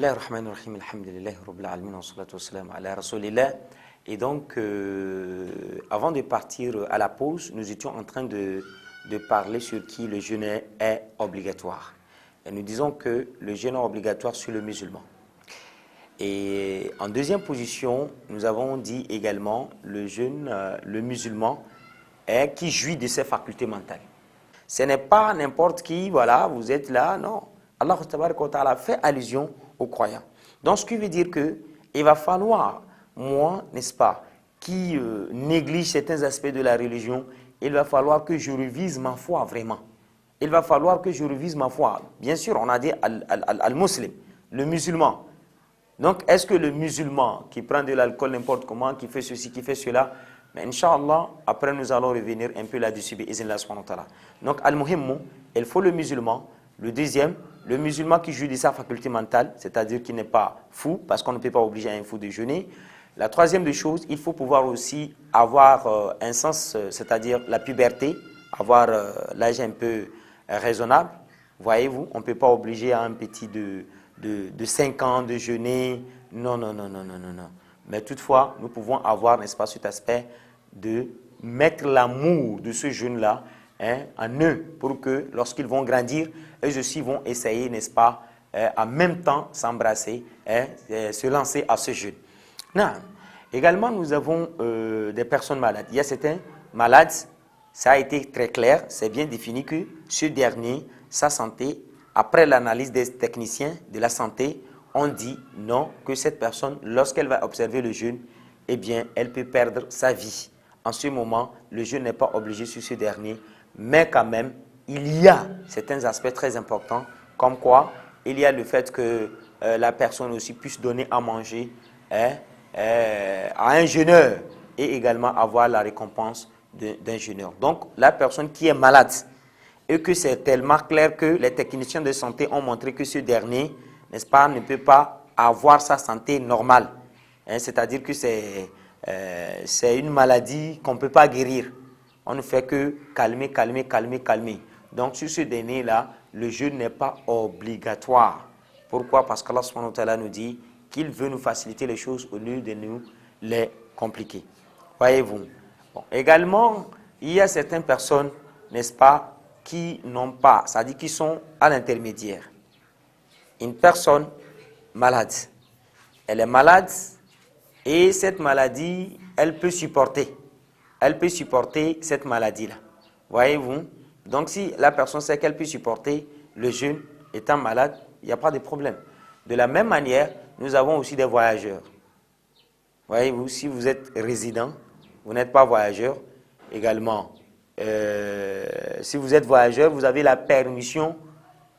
Bismillahirrahmanirrahim, alhamdulillahi rabbil alamin, wa salatu wa salam ala rasulillah. Et donc, avant de partir à la pause, nous étions en train de parler sur qui le jeûne est obligatoire. Et nous disons que le jeûne est obligatoire sur le musulman. Et en deuxième position, nous avons dit également le jeûne, le musulman, qui jouit de ses facultés mentales. Ce n'est pas n'importe qui, voilà, vous êtes là, non. Allah Ta'ala fait allusion aux croyants. Donc, ce qui veut dire qu'il va falloir, moi, n'est-ce pas, qui néglige certains aspects de la religion, il va falloir que je révise ma foi vraiment. Il va falloir que je révise ma foi. Bien sûr, on a dit al-muslim, le musulman. Donc, est-ce que le musulman qui prend de l'alcool n'importe comment, qui fait ceci, qui fait cela, mais Inch'Allah, après nous allons revenir un peu là-dessus, donc, al-muhimmu, il faut le musulman. Le deuxième, le musulman qui joue de sa faculté mentale, c'est-à-dire qui n'est pas fou, parce qu'on ne peut pas obliger un fou de jeûner. La troisième des choses, il faut pouvoir aussi avoir un sens, c'est-à-dire la puberté, avoir l'âge un peu raisonnable. Voyez-vous, on ne peut pas obliger un petit de 5 ans de jeûner. Non. Mais toutefois, nous pouvons avoir, n'est-ce pas, cet aspect de mettre l'amour de ce jeûne-là en eux, pour que lorsqu'ils vont grandir, eux aussi vont essayer, n'est-ce pas, en même temps s'embrasser, se lancer à ce jeûne. Non. Également, nous avons des personnes malades. Il y a certains malades, ça a été très clair, c'est bien défini que ce dernier, sa santé, après l'analyse des techniciens de la santé, on dit non, que cette personne, lorsqu'elle va observer le jeûne, eh bien, elle peut perdre sa vie. En ce moment, le jeûne n'est pas obligé sur ce dernier, mais quand même, il y a certains aspects très importants, comme quoi il y a le fait que la personne aussi puisse donner à manger à un jeûneur et également avoir la récompense d'un jeûneur. Donc, la personne qui est malade et que c'est tellement clair que les techniciens de santé ont montré que ce dernier, n'est-ce pas, ne peut pas avoir sa santé normale. C'est-à-dire que c'est une maladie qu'on ne peut pas guérir. On ne fait que calmer. Donc, sur ce dernier-là, le jeûne n'est pas obligatoire. Pourquoi? Parce qu'Allah subhanahu wa ta'ala nous dit qu'il veut nous faciliter les choses au lieu de nous les compliquer. Voyez-vous. Bon. Également, il y a certaines personnes, n'est-ce pas, qui n'ont pas, c'est-à-dire qui sont à l'intermédiaire. Une personne malade, elle est malade et cette maladie, elle peut supporter cette maladie-là. Voyez-vous? Donc, si la personne sait qu'elle peut supporter le jeûne étant malade, il n'y a pas de problème. De la même manière, nous avons aussi des voyageurs. Voyez-vous, si vous êtes résident, vous n'êtes pas voyageur, également, si vous êtes voyageur, vous avez la permission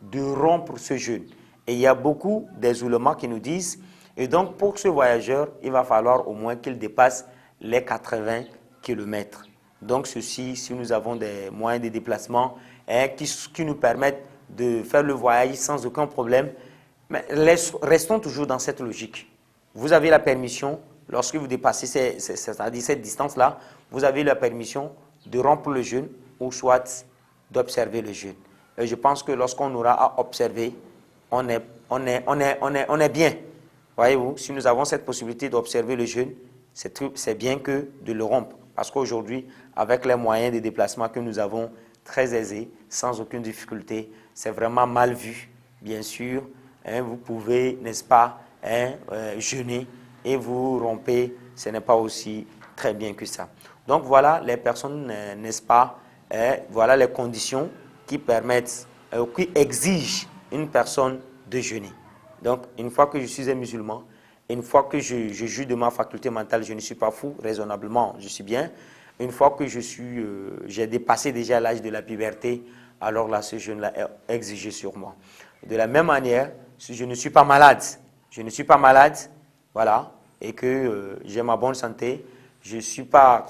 de rompre ce jeûne. Et il y a beaucoup des oulémas qui nous disent, et donc pour ce voyageur, il va falloir au moins qu'il dépasse les 80 km. Donc ceci, si nous avons des moyens de déplacement qui nous permettent de faire le voyage sans aucun problème, mais restons toujours dans cette logique. Vous avez la permission, lorsque vous dépassez cette distance-là, vous avez la permission de rompre le jeûne ou soit d'observer le jeûne. Et je pense que lorsqu'on aura à observer, on est bien. Voyez-vous, si nous avons cette possibilité d'observer le jeûne, c'est bien que de le rompre. Parce qu'aujourd'hui, avec les moyens de déplacement que nous avons très aisés, sans aucune difficulté, c'est vraiment mal vu, bien sûr. Vous pouvez, n'est-ce pas, jeûner et vous rompez, ce n'est pas aussi très bien que ça. Donc voilà les personnes, n'est-ce pas, voilà les conditions qui permettent, qui exigent une personne de jeûner. Donc, une fois que je suis un musulman, une fois que je joue de ma faculté mentale, je ne suis pas fou, raisonnablement, je suis bien. Une fois que j'ai dépassé déjà l'âge de la puberté, alors là, ce jeûne-là est exigé sur moi. De la même manière, si je ne suis pas malade, voilà, et que j'ai ma bonne santé, je ne suis pas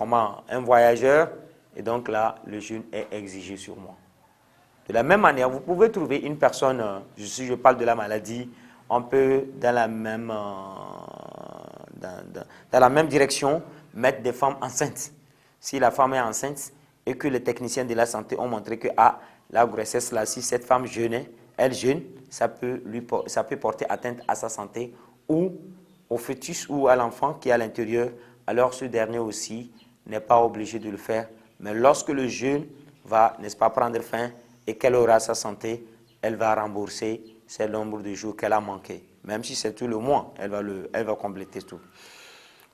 un voyageur, et donc là, le jeûne est exigé sur moi. De la même manière, vous pouvez trouver une personne, je parle de la maladie, on peut dans la même direction mettre des femmes enceintes. Si la femme est enceinte et que les techniciens de la santé ont montré que la grossesse là, si cette femme jeûnait, elle jeûne, ça peut porter atteinte à sa santé ou au fœtus ou à l'enfant qui est à l'intérieur. Alors ce dernier aussi n'est pas obligé de le faire. Mais lorsque le jeûne va, n'est-ce pas, prendre fin et qu'elle aura sa santé, elle va rembourser c'est le nombre de jours qu'elle a manqué. Même si c'est tout le mois, elle va compléter tout.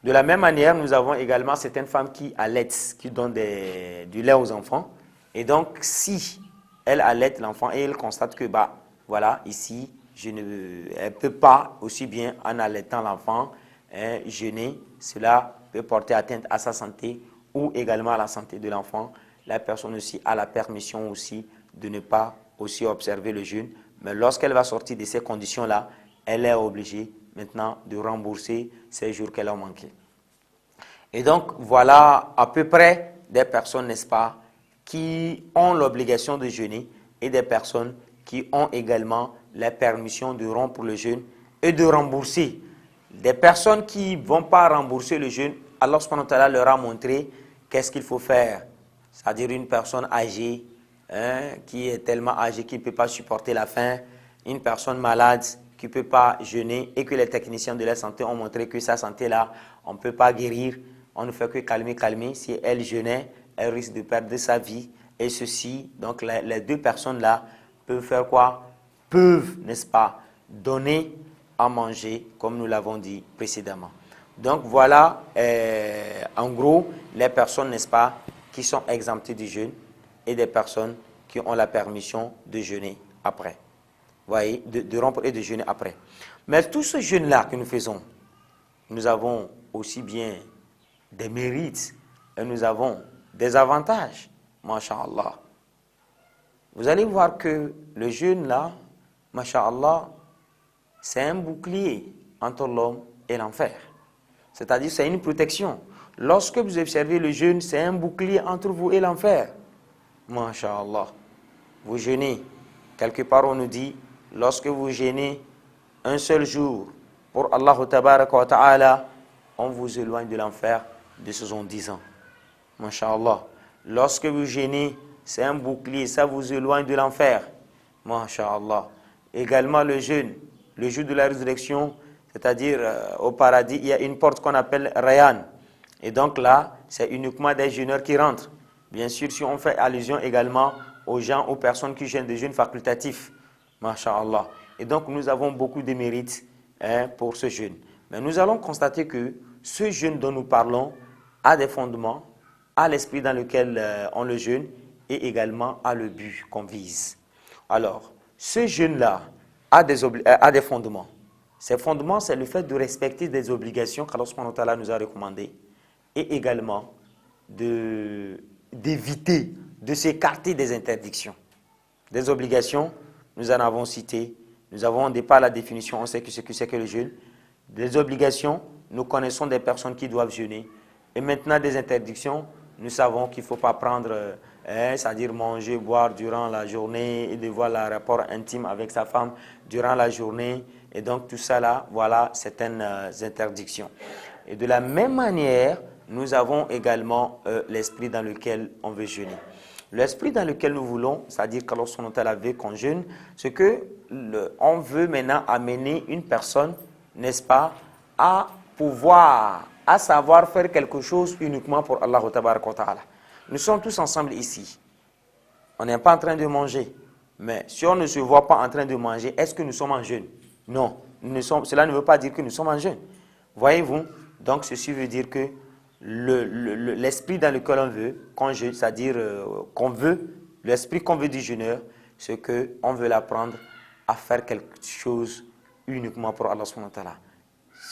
De la même manière, nous avons également certaines femmes qui allaitent, qui donnent du lait aux enfants. Et donc, si elle allaite l'enfant et elle constate que, voilà, ici, elle ne peut pas aussi bien en allaitant l'enfant jeûner, cela peut porter atteinte à sa santé ou également à la santé de l'enfant. La personne aussi a la permission aussi de ne pas aussi observer le jeûne. Mais lorsqu'elle va sortir de ces conditions-là, elle est obligée maintenant de rembourser ces jours qu'elle a manqués. Et donc, voilà à peu près des personnes, n'est-ce pas, qui ont l'obligation de jeûner et des personnes qui ont également la permission de rompre le jeûne et de rembourser. Des personnes qui ne vont pas rembourser le jeûne, Allah subhanahu wa ta'ala leur a montré qu'est-ce qu'il faut faire. C'est-à-dire une personne âgée, qui est tellement âgée qu'il ne peut pas supporter la faim, une personne malade qui ne peut pas jeûner et que les techniciens de la santé ont montré que sa santé-là, on ne peut pas guérir, on ne fait que calmer. Si elle jeûnait, elle risque de perdre sa vie. Et ceci, donc les deux personnes-là peuvent faire quoi? Peuvent, n'est-ce pas, donner à manger, comme nous l'avons dit précédemment. Donc voilà, en gros, les personnes, n'est-ce pas, qui sont exemptées du jeûne et des personnes qui ont la permission de jeûner après. Vous voyez, de rompre et de jeûner après. Mais tout ce jeûne-là que nous faisons, nous avons aussi bien des mérites et nous avons des avantages, masha'Allah. Vous allez voir que le jeûne-là, masha'Allah, c'est un bouclier entre l'homme et l'enfer. C'est-à-dire, c'est une protection. Lorsque vous observez le jeûne, c'est un bouclier entre vous et l'enfer. Masha'Allah. Vous jeûnez. Quelque part, on nous dit, lorsque vous jeûnez un seul jour pour Allah tabaraka wa ta'ala, on vous éloigne de l'enfer de 70 ans. Masha'Allah. Lorsque vous jeûnez, c'est un bouclier, ça vous éloigne de l'enfer. Masha'Allah. Également le jeûne, le jour de la résurrection, c'est-à-dire au paradis, il y a une porte qu'on appelle Rayyan. Et donc là, c'est uniquement des jeûneurs qui rentrent. Bien sûr, si on fait allusion également aux gens, aux personnes qui jeûnent des jeûnes facultatifs. Masha'Allah. Et donc, nous avons beaucoup de mérites pour ce jeûne. Mais nous allons constater que ce jeûne dont nous parlons a des fondements, a l'esprit dans lequel on le jeûne et également a le but qu'on vise. Alors, ce jeûne-là a des fondements. Ces fondements, c'est le fait de respecter des obligations qu'Allah subhanahu wa ta'ala nous a recommandées et également d'éviter, de s'écarter des interdictions. Des obligations, nous en avons cité, nous avons au départ la définition, on sait ce que c'est que le jeûne. Des obligations, nous connaissons des personnes qui doivent jeûner. Et maintenant, des interdictions, nous savons qu'il ne faut pas prendre, c'est-à-dire manger, boire durant la journée et devoir le rapport intime avec sa femme durant la journée. Et donc tout ça là, voilà certaines interdictions. Et de la même manière, nous avons également l'esprit dans lequel on veut jeûner. L'esprit dans lequel nous voulons, c'est-à-dire que lorsqu'on veut qu'on jeûne, c'est que on veut maintenant amener une personne, n'est-ce pas, à pouvoir, à savoir faire quelque chose uniquement pour Allah tabaraka wa ta'ala. Nous sommes tous ensemble ici. On n'est pas en train de manger. Mais si on ne se voit pas en train de manger, est-ce que nous sommes en jeûne? Non. Cela ne veut pas dire que nous sommes en jeûne. Voyez-vous? Donc ceci veut dire que l'esprit dans lequel on veut, c'est-à-dire qu'on veut, l'esprit qu'on veut du jeûneur, c'est qu'on veut l'apprendre à faire quelque chose uniquement pour Allah subhanahu wa ta'ala.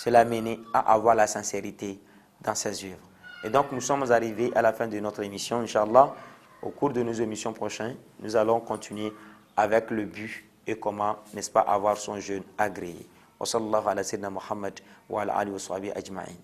Cela mène à avoir la sincérité dans ses œuvres. Et donc nous sommes arrivés à la fin de notre émission, Inch'Allah. Au cours de nos émissions prochaines, nous allons continuer avec le but et comment, n'est-ce pas, avoir son jeûne agréé. Wa sallallahu ala sayyidina Muhammad wa ala alihi wa sahbihi ajma'in.